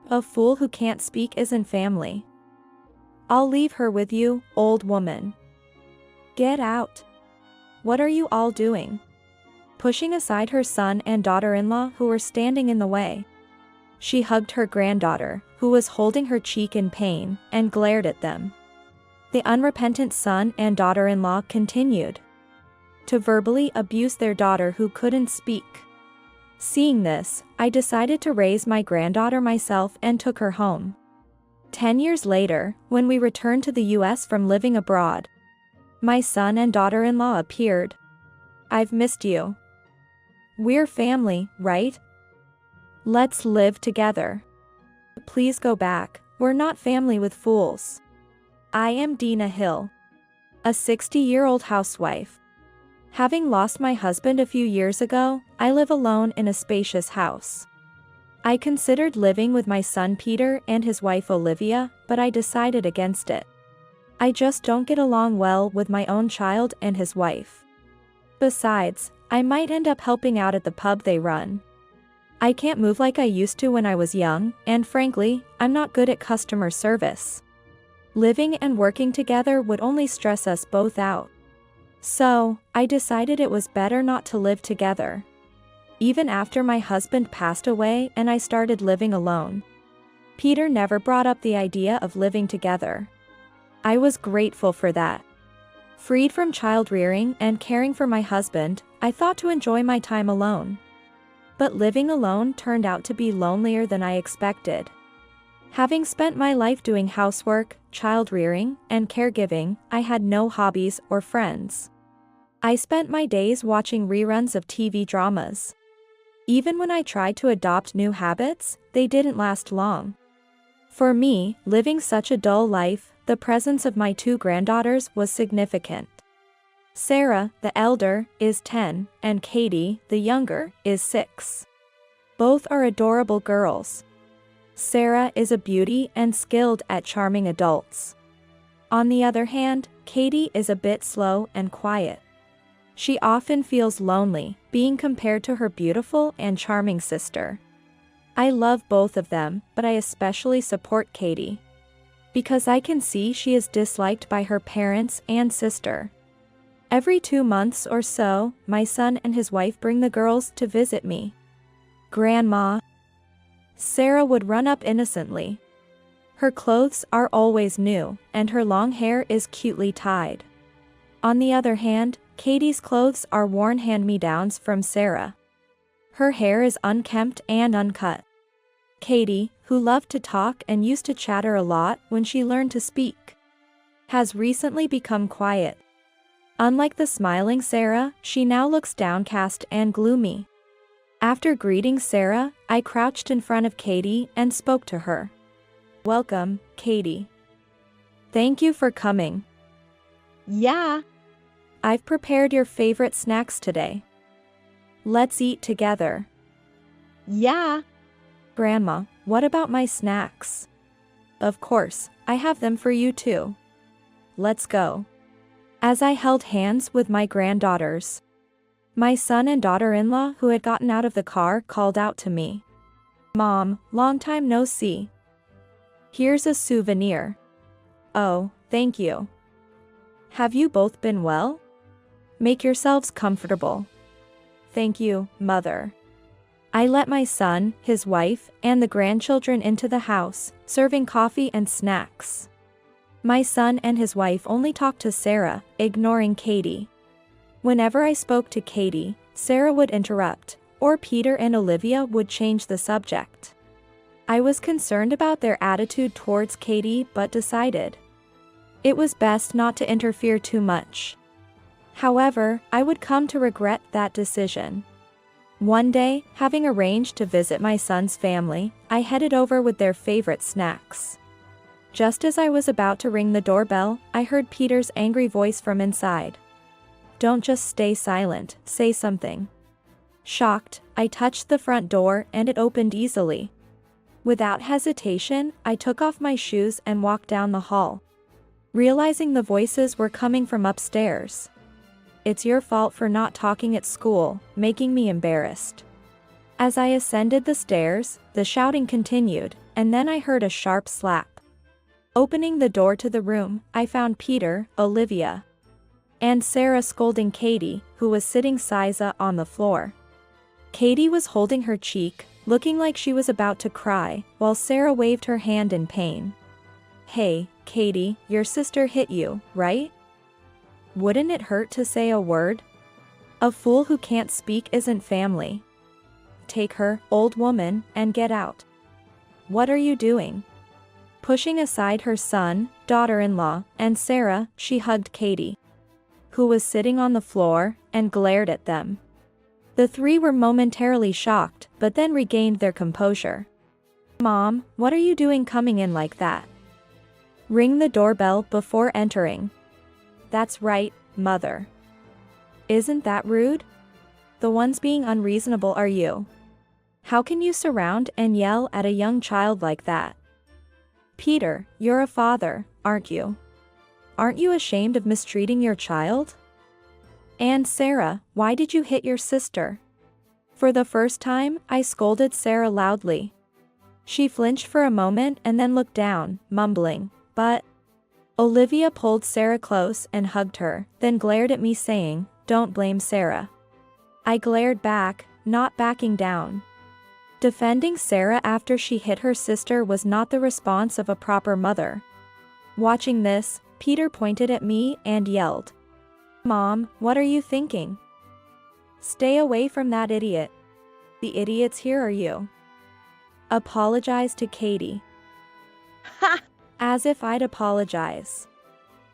A fool who can't speak isn't family. I'll leave her with you, old woman. Get out. What are you all doing? Pushing aside her son and daughter-in-law who were standing in the way. She hugged her granddaughter, who was holding her cheek in pain, and glared at them. The unrepentant son and daughter-in-law continued to verbally abuse their daughter who couldn't speak. Seeing this, I decided to raise my granddaughter myself and took her home. 10 years later, when we returned to the US from living abroad, my son and daughter-in-law appeared. I've missed you. We're family, right? Let's live together. Please go back, we're not family with fools. I am Dina Hill, a 60-year-old housewife. Having lost my husband a few years ago, I live alone in a spacious house. I considered living with my son Peter and his wife Olivia, but I decided against it. I just don't get along well with my own child and his wife. Besides, I might end up helping out at the pub they run. I can't move like I used to when I was young, and frankly, I'm not good at customer service. Living and working together would only stress us both out. So, I decided it was better not to live together. Even after my husband passed away and I started living alone, Peter never brought up the idea of living together. I was grateful for that. Freed from child rearing and caring for my husband, I thought to enjoy my time alone. But living alone turned out to be lonelier than I expected. Having spent my life doing housework, child rearing, and caregiving, I had no hobbies or friends. I spent my days watching reruns of TV dramas. Even when I tried to adopt new habits, they didn't last long. For me, living such a dull life, the presence of my 2 granddaughters was significant. Sarah, the elder, is 10, and Katie, the younger, is 6. Both are adorable girls. Sarah is a beauty and skilled at charming adults. On the other hand, Katie is a bit slow and quiet. She often feels lonely, being compared to her beautiful and charming sister. I love both of them, but I especially support Katie, because I can see she is disliked by her parents and sister. Every 2 months or so, my son and his wife bring the girls to visit me. Grandma. Sarah would run up innocently. Her clothes are always new, and her long hair is cutely tied. On the other hand, Katie's clothes are worn hand-me-downs from Sarah. Her hair is unkempt and uncut. Katie, who loved to talk and used to chatter a lot when she learned to speak, has recently become quiet. Unlike the smiling Sarah, she now looks downcast and gloomy. After greeting Sarah, I crouched in front of Katie and spoke to her. Welcome, Katie. Thank you for coming. Yeah. I've prepared your favorite snacks today. Let's eat together. Yeah. Grandma, what about my snacks? Of course, I have them for you too. Let's go. As I held hands with my granddaughters, my son and daughter-in-law who had gotten out of the car called out to me. Mom, long time no see. Here's a souvenir. Oh, thank you. Have you both been well? Make yourselves comfortable. Thank you, Mother. I let my son, his wife, and the grandchildren into the house, serving coffee and snacks. My son and his wife only talked to Sarah, ignoring Katie. Whenever I spoke to Katie, Sarah would interrupt, or Peter and Olivia would change the subject. I was concerned about their attitude towards Katie but decided it was best not to interfere too much. However, I would come to regret that decision. One day, having arranged to visit my son's family, I headed over with their favorite snacks. Just as I was about to ring the doorbell, I heard Peter's angry voice from inside. Don't just stay silent, say something. Shocked, I touched the front door and it opened easily. Without hesitation, I took off my shoes and walked down the hall, realizing the voices were coming from upstairs. It's your fault for not talking at school, making me embarrassed. As I ascended the stairs, the shouting continued, and then I heard a sharp slap. Opening the door to the room, I found Peter, Olivia, and Sarah scolding Katie, who was sitting Siza on the floor. Katie was holding her cheek, looking like she was about to cry, while Sarah waved her hand in pain. "Hey, Katie, your sister hit you, right? Wouldn't it hurt to say a word? A fool who can't speak isn't family. Take her, old woman, and get out." "What are you doing?" Pushing aside her son, daughter-in-law, and Sarah, she hugged Katie, who was sitting on the floor, and glared at them. The three were momentarily shocked, but then regained their composure. "Mom, what are you doing coming in like that? Ring the doorbell before entering." "That's right, Mother. Isn't that rude? The ones being unreasonable are you. How can you surround and yell at a young child like that? Peter, you're a father, aren't you? Aren't you ashamed of mistreating your child? And Sarah, why did you hit your sister?" For the first time, I scolded Sarah loudly. She flinched for a moment and then looked down, mumbling, "But..." Olivia pulled Sarah close and hugged her, then glared at me saying, "Don't blame Sarah." I glared back, not backing down. Defending Sarah after she hit her sister was not the response of a proper mother. Watching this, Peter pointed at me and yelled, "Mom, what are you thinking? Stay away from that idiot. The idiots here are you." Apologize to Katie. Ha! As if I'd apologize.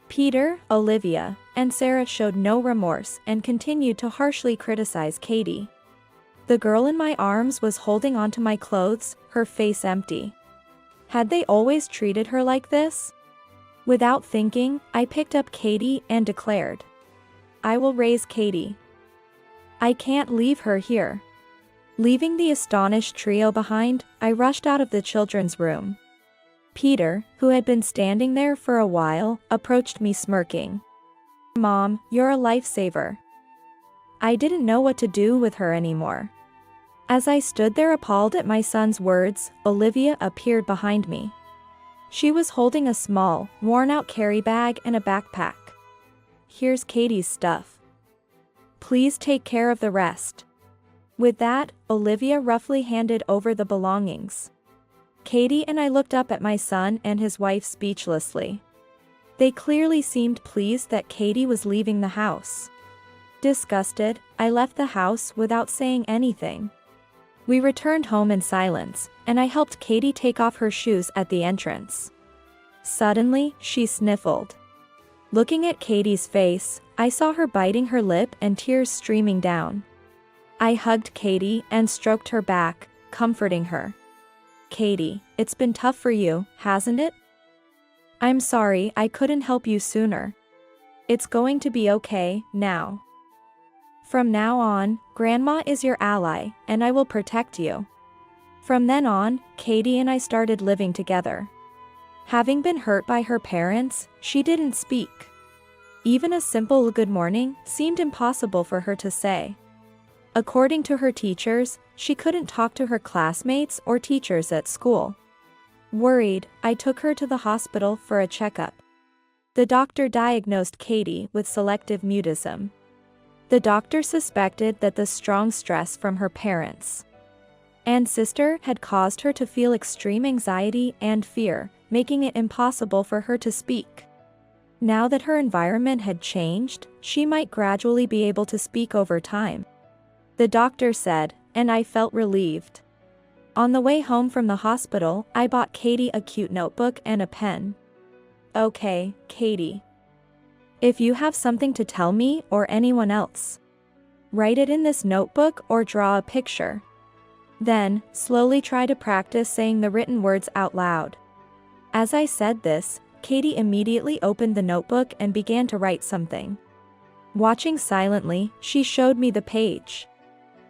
Peter, Olivia, and Sarah showed no remorse and continued to harshly criticize Katie. The girl in my arms was holding onto my clothes, her face empty. Had they always treated her like this? Without thinking, I picked up Katie and declared, "I will raise Katie. I can't leave her here." Leaving the astonished trio behind, I rushed out of the children's room. Peter, who had been standing there for a while, approached me smirking. "Mom, you're a lifesaver." I didn't know what to do with her anymore. As I stood there appalled at my son's words, Olivia appeared behind me. She was holding a small, worn-out carry bag and a backpack. "Here's Katie's stuff. Please take care of the rest." With that, Olivia roughly handed over the belongings. Katie and I looked up at my son and his wife speechlessly. They clearly seemed pleased that Katie was leaving the house. Disgusted, I left the house without saying anything. We returned home in silence, and I helped Katie take off her shoes at the entrance. Suddenly, she sniffled. Looking at Katie's face, I saw her biting her lip and tears streaming down. I hugged Katie and stroked her back, comforting her. "Katie, it's been tough for you, hasn't it? I'm sorry I couldn't help you sooner. It's going to be okay, now. From now on, Grandma is your ally, and I will protect you." From then on, Katie and I started living together. Having been hurt by her parents, she didn't speak. Even a simple good morning seemed impossible for her to say. According to her teachers, she couldn't talk to her classmates or teachers at school. Worried, I took her to the hospital for a checkup. The doctor diagnosed Katie with selective mutism. The doctor suspected that the strong stress from her parents and sister had caused her to feel extreme anxiety and fear, making it impossible for her to speak. Now that her environment had changed, she might gradually be able to speak over time, the doctor said, and I felt relieved. On the way home from the hospital, I bought Katie a cute notebook and a pen. "Okay, Katie. If you have something to tell me or anyone else, write it in this notebook or draw a picture. Then, slowly try to practice saying the written words out loud." As I said this, Katie immediately opened the notebook and began to write something. Watching silently, she showed me the page.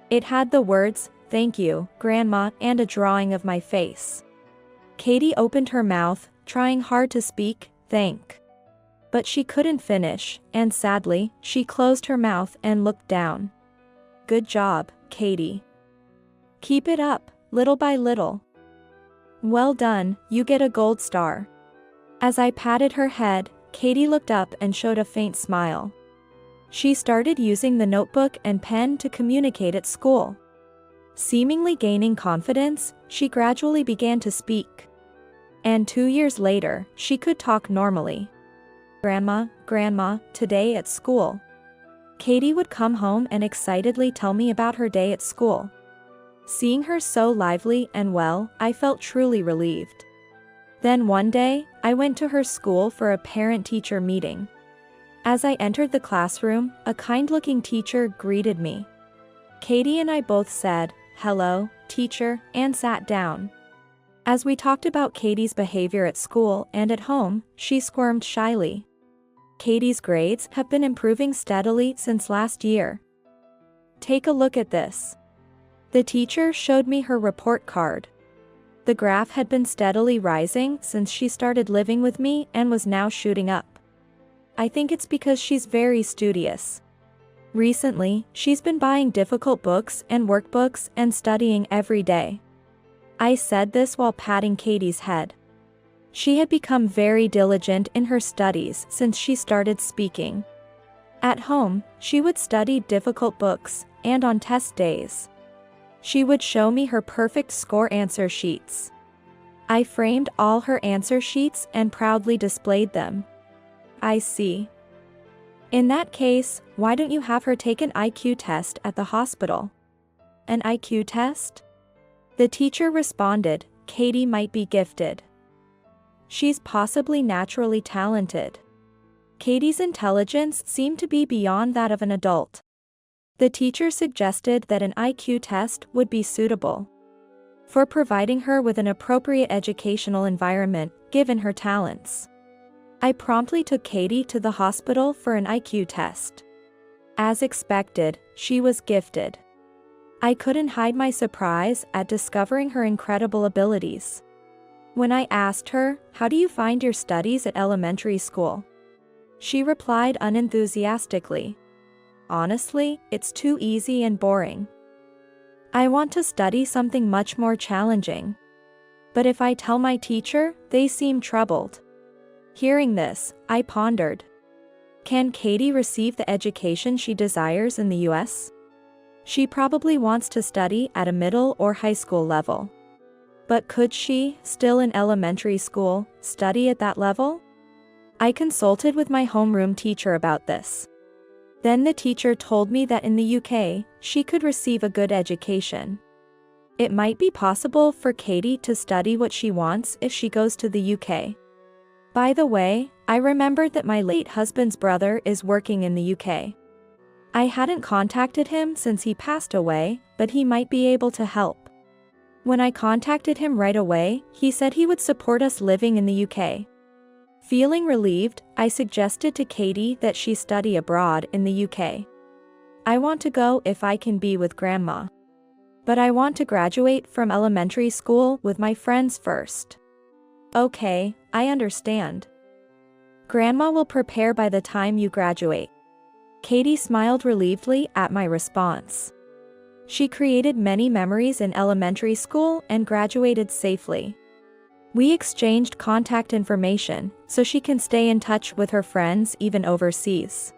It had the words, "Thank you, Grandma," and a drawing of my face. Katie opened her mouth, trying hard to speak, "Thank." But she couldn't finish, and sadly, she closed her mouth and looked down. "Good job, Katie. Keep it up, little by little. Well done, you get a gold star. As I patted her head, Katie looked up and showed a faint smile. She started using the notebook and pen to communicate at school. Seemingly gaining confidence, she gradually began to speak. And 2 years later, she could talk normally. Grandma, today at school. Katie would come home and excitedly tell me about her day at school. Seeing her so lively and well, I felt truly relieved. Then one day, I went to her school for a parent-teacher meeting. As I entered the classroom, a kind-looking teacher greeted me. Katie and I both said, "Hello, teacher," and sat down. As we talked about Katie's behavior at school and at home, she squirmed shyly. Katie's grades have been improving steadily since last year. Take a look at this. The teacher showed me her report card. The graph had been steadily rising since she started living with me and was now shooting up. I think it's because she's very studious. Recently, she's been buying difficult books and workbooks and studying every day. I said this while patting Katie's head. She had become very diligent in her studies since she started speaking. At home, she would study difficult books, and on test days, she would show me her perfect score answer sheets. I framed all her answer sheets and proudly displayed them. I see. In that case, why don't you have her take an IQ test at the hospital? An IQ test? The teacher responded, Katie might be gifted. She's possibly naturally talented. Katie's intelligence seemed to be beyond that of an adult. The teacher suggested that an IQ test would be suitable for providing her with an appropriate educational environment, given her talents. I promptly took Katie to the hospital for an IQ test. As expected, she was gifted. I couldn't hide my surprise at discovering her incredible abilities. When I asked her, "How do you find your studies at elementary school?" she replied unenthusiastically, "Honestly, it's too easy and boring. I want to study something much more challenging. But if I tell my teacher, they seem troubled." Hearing this, I pondered. Can Katie receive the education she desires in the US? She probably wants to study at a middle or high school level. But could she, still in elementary school, study at that level? I consulted with my homeroom teacher about this. Then the teacher told me that in the UK, she could receive a good education. It might be possible for Katie to study what she wants if she goes to the UK. By the way, I remembered that my late husband's brother is working in the UK. I hadn't contacted him since he passed away, but he might be able to help. When I contacted him right away, he said he would support us living in the UK. Feeling relieved, I suggested to Katie that she study abroad in the UK. I want to go if I can be with Grandma. But I want to graduate from elementary school with my friends first. Okay, I understand. Grandma will prepare by the time you graduate. Katie smiled relievedly at my response. She created many memories in elementary school and graduated safely. We exchanged contact information, so she can stay in touch with her friends even overseas.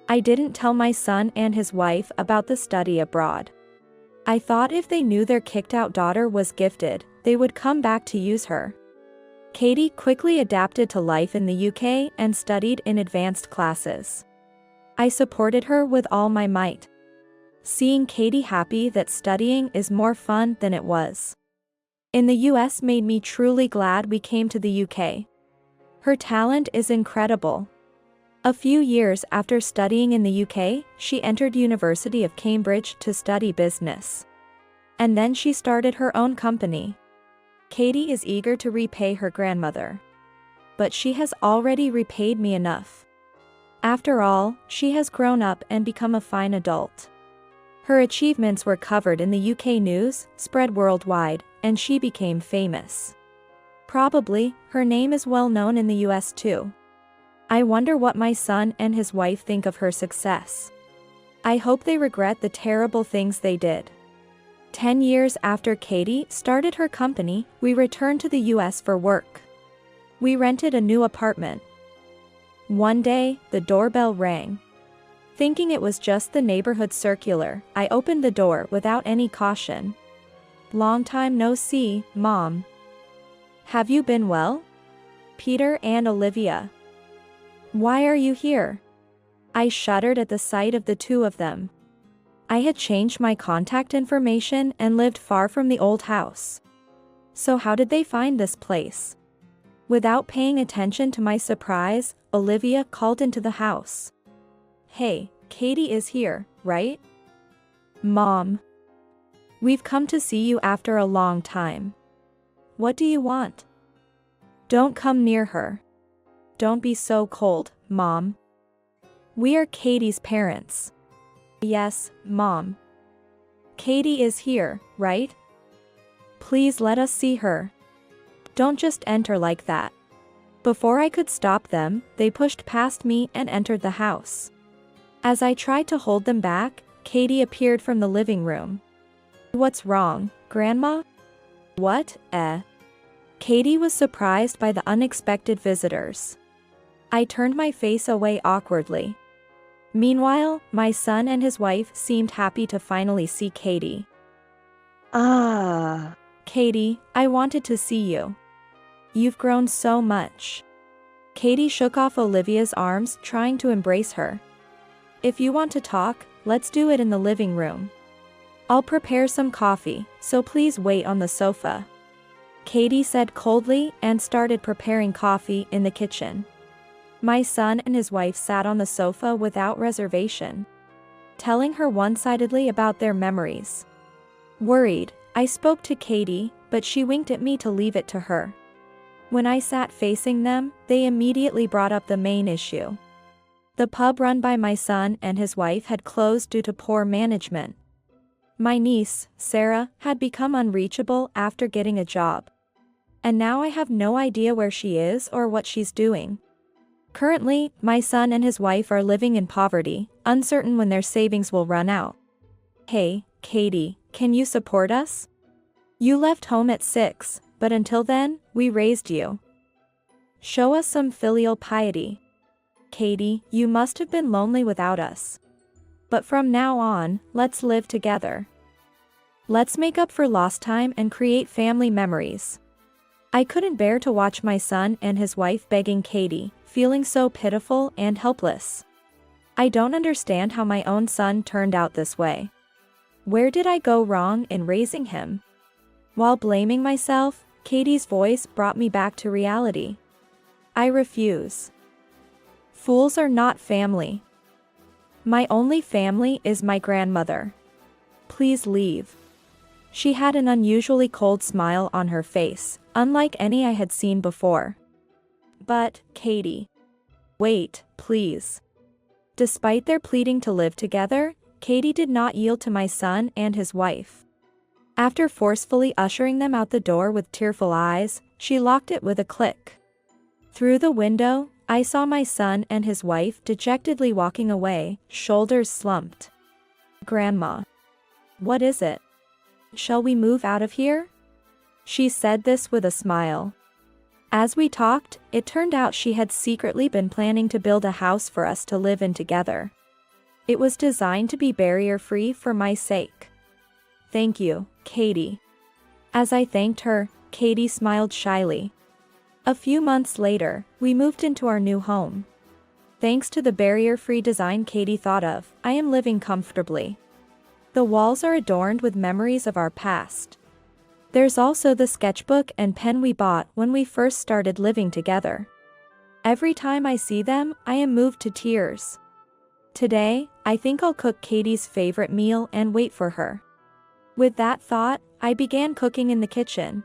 I didn't tell my son and his wife about the study abroad. I thought if they knew their kicked-out daughter was gifted, they would come back to use her. Katie quickly adapted to life in the UK and studied in advanced classes. I supported her with all my might. Seeing Katie happy that studying is more fun than it was in the US made me truly glad we came to the UK. Her talent is incredible. A few years after studying in the UK, she entered University of Cambridge to study business. And then she started her own company. Katie is eager to repay her grandmother. But she has already repaid me enough. After all, she has grown up and become a fine adult. Her achievements were covered in the UK news, spread worldwide, and she became famous. Probably, her name is well known in the US too. I wonder what my son and his wife think of her success. I hope they regret the terrible things they did. 10 years after Katie started her company, we returned to the US for work. We rented a new apartment. One day, the doorbell rang. Thinking it was just the neighborhood circular, I opened the door without any caution. "Long time no see, Mom. Have you been well?" "Peter and Olivia. Why are you here?" I shuddered at the sight of the two of them. I had changed my contact information and lived far from the old house. So how did they find this place? Without paying attention to my surprise, Olivia called into the house. "Hey, Katie is here, right?" "Mom. We've come to see you after a long time. What do you want?" "Don't come near her. Don't be so cold, Mom. We are Katie's parents." "Yes, Mom. Katie is here, right? Please let us see her. Don't just enter like that." Before I could stop them, they pushed past me and entered the house. As I tried to hold them back, Katie appeared from the living room. "What's wrong, Grandma?" "What, Katie was surprised by the unexpected visitors. I turned my face away awkwardly. Meanwhile, my son and his wife seemed happy to finally see Katie. "Katie, I wanted to see you. You've grown so much." Katie shook off Olivia's arms, trying to embrace her. "If you want to talk, let's do it in the living room. I'll prepare some coffee, so please wait on the sofa." Katie said coldly and started preparing coffee in the kitchen. My son and his wife sat on the sofa without reservation, telling her one-sidedly about their memories. Worried, I spoke to Katie, but she winked at me to leave it to her. When I sat facing them, they immediately brought up the main issue. The pub run by my son and his wife had closed due to poor management. My niece, Sarah, had become unreachable after getting a job. And now I have no idea where she is or what she's doing. Currently, my son and his wife are living in poverty, uncertain when their savings will run out. "Hey, Katie, can you support us? You left home at 6, but until then, we raised you. Show us some filial piety. Katie, you must have been lonely without us. But from now on, let's live together. Let's make up for lost time and create family memories." I couldn't bear to watch my son and his wife begging Katie, feeling so pitiful and helpless. I don't understand how my own son turned out this way. Where did I go wrong in raising him? While blaming myself, Katie's voice brought me back to reality. "I refuse. Fools are not family. My only family is my grandmother. Please leave." She had an unusually cold smile on her face, unlike any I had seen before. "But, Katie. Wait, please." Despite their pleading to live together, Katie did not yield to my son and his wife. After forcefully ushering them out the door with tearful eyes, she locked it with a click. Through the window, I saw my son and his wife dejectedly walking away, shoulders slumped. "Grandma. What is it? Shall we move out of here?" She said this with a smile. As we talked, it turned out she had secretly been planning to build a house for us to live in together. It was designed to be barrier-free for my sake. "Thank you, Katie." As I thanked her, Katie smiled shyly. A few months later, we moved into our new home. Thanks to the barrier-free design Katie thought of, I am living comfortably. The walls are adorned with memories of our past. There's also the sketchbook and pen we bought when we first started living together. Every time I see them, I am moved to tears. Today, I think I'll cook Katie's favorite meal and wait for her. With that thought, I began cooking in the kitchen.